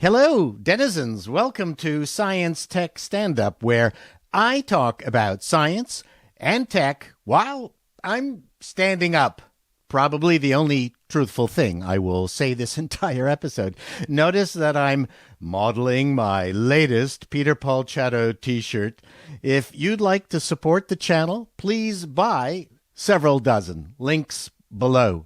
Hello, denizens. Welcome to Science Tech Stand-Up, where I talk about science and tech while I'm standing up. Probably the only truthful thing I will say this entire episode. Notice that I'm modeling my latest Peter Paul Chato t-shirt. If you'd like to support the channel, please buy several dozen. Links below.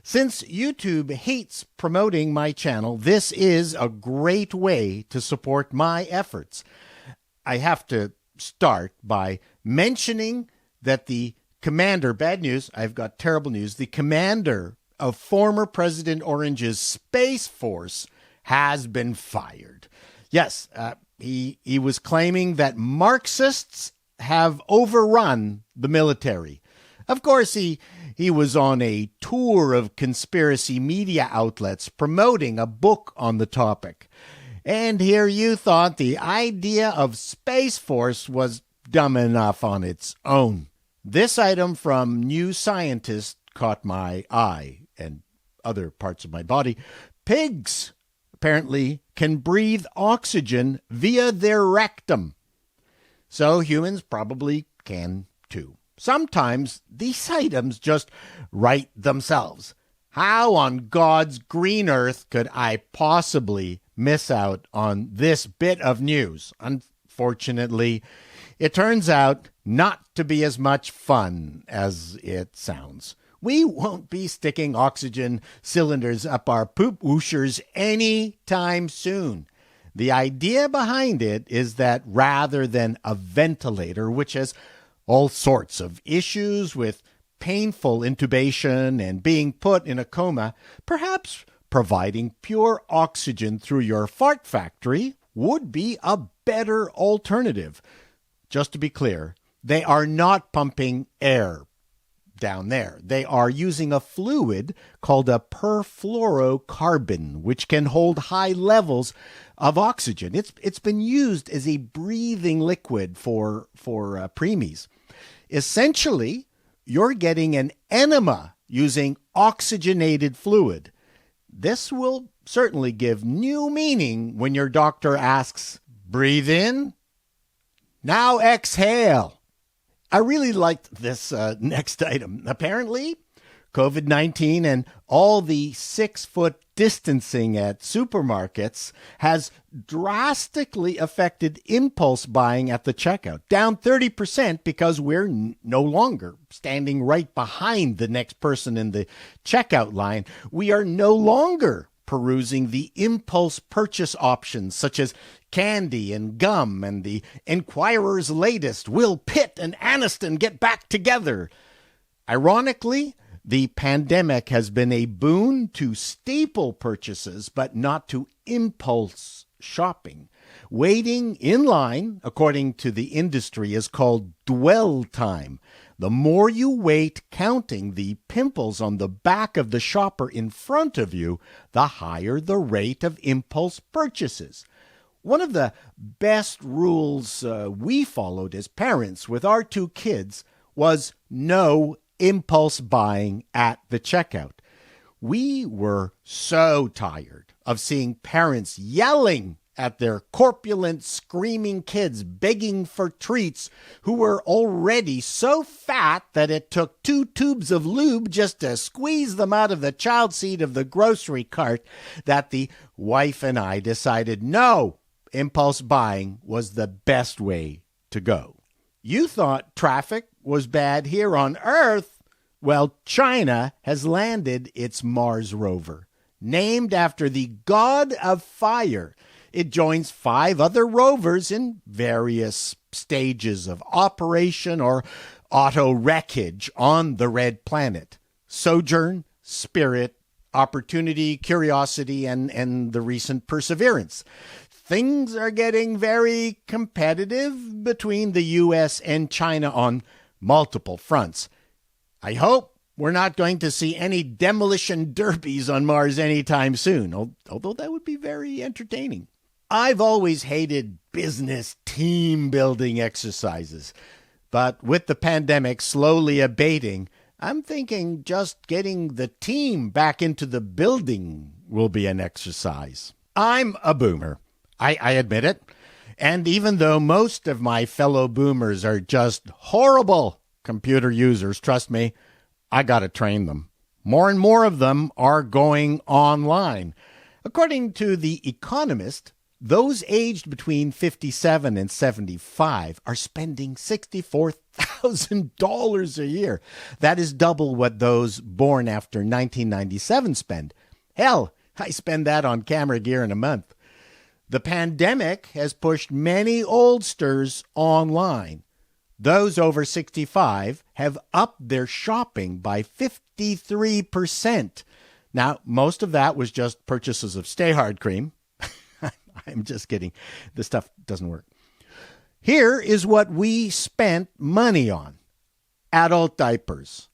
Since YouTube hates promoting my channel, this is a great way to support my efforts. I have to start by mentioning that the commander, bad news, I've got terrible news, the commander of former President Orange's Space Force has been fired. Yes, he was claiming that Marxists have overrun the military. Of course, he was on a tour of conspiracy media outlets promoting a book on the topic. And here you thought the idea of Space Force was dumb enough on its own. This item from New Scientist caught my eye and other parts of my body. Pigs apparently can breathe oxygen via their rectum. So humans probably can too. Sometimes these items just write themselves. How on God's green earth could I possibly miss out on this bit of news? Unfortunately, it turns out not to be as much fun as it sounds. We won't be sticking oxygen cylinders up our poop whooshers anytime soon. The idea behind it is that rather than a ventilator, which has all sorts of issues with painful intubation and being put in a coma, perhaps providing pure oxygen through your fart factory would be a better alternative. Just to be clear, they are not pumping air down there. They are using a fluid called a perfluorocarbon, which can hold high levels of oxygen. It's been used as a breathing liquid for preemies. Essentially, you're getting an enema using oxygenated fluid. This will certainly give new meaning when your doctor asks, "Breathe in, now exhale." I really liked this next item. Apparently, COVID-19 and all the 6-foot distancing at supermarkets has drastically affected impulse buying at the checkout. Down 30% because we're no longer standing right behind the next person in the checkout line. We are no longer perusing the impulse purchase options such as candy and gum and the Enquirer's latest, "Will Pitt and Aniston get back together?" Ironically, the pandemic has been a boon to staple purchases, but not to impulse shopping. Waiting in line, according to the industry, is called dwell time. The more you wait counting the pimples on the back of the shopper in front of you, the higher the rate of impulse purchases. One of the best rules we followed as parents with our 2 kids was no impulse buying at the checkout. We were so tired of seeing parents yelling at their corpulent, screaming kids begging for treats who were already so fat that it took 2 tubes of lube just to squeeze them out of the child seat of the grocery cart that the wife and I decided no, impulse buying was the best way to go. You thought traffic was bad here on Earth? Well, China has landed its Mars rover, named after the god of fire. It joins 5 other rovers in various stages of operation or auto-wreckage on the Red Planet. Sojourn, Spirit, Opportunity, Curiosity, and the recent Perseverance. Things are getting very competitive between the U.S. and China on multiple fronts. I hope we're not going to see any demolition derbies on Mars anytime soon, although that would be very entertaining. I've always hated business team-building exercises, but with the pandemic slowly abating, I'm thinking just getting the team back into the building will be an exercise. I'm a boomer. I admit it. And even though most of my fellow boomers are just horrible computer users, trust me, I got to train them. More and more of them are going online. According to The Economist, those aged between 57 and 75 are spending $64,000 a year. That is double what those born after 1997 spend. Hell, I spend that on camera gear in a month. The pandemic has pushed many oldsters online. Those over 65 have upped their shopping by 53%. Now, most of that was just purchases of Stay Hard cream. I'm just kidding. This stuff doesn't work. Here is what we spent money on. Adult diapers,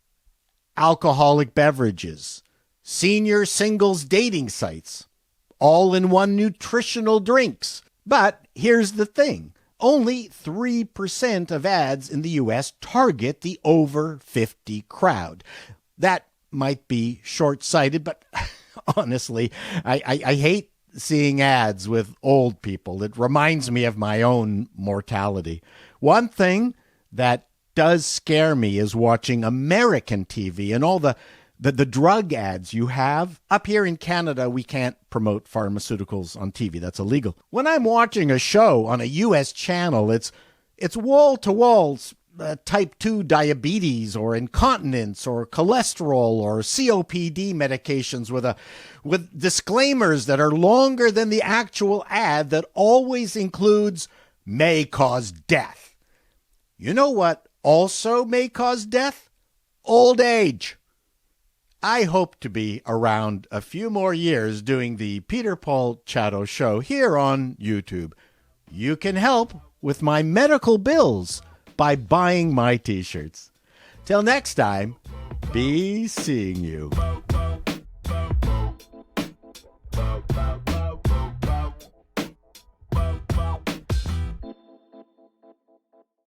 alcoholic beverages, senior singles dating sites, all-in-one nutritional drinks. But here's the thing. Only 3% of ads in the U.S. target the over 50 crowd. That might be short-sighted, but honestly, I hate seeing ads with old people. It reminds me of my own mortality. One thing that does scare me is watching American TV and all the drug ads you have. Up here in Canada, we can't promote pharmaceuticals on TV. That's illegal. When I'm watching a show on a U.S. channel, it's wall-to-wall type 2 diabetes or incontinence or cholesterol or COPD medications with disclaimers that are longer than the actual ad that always includes may cause death. You know what also may cause death? Old age. I hope to be around a few more years doing the Peter Paul Chato show here on YouTube. You can help with my medical bills by buying my t-shirts. Till next time, be seeing you.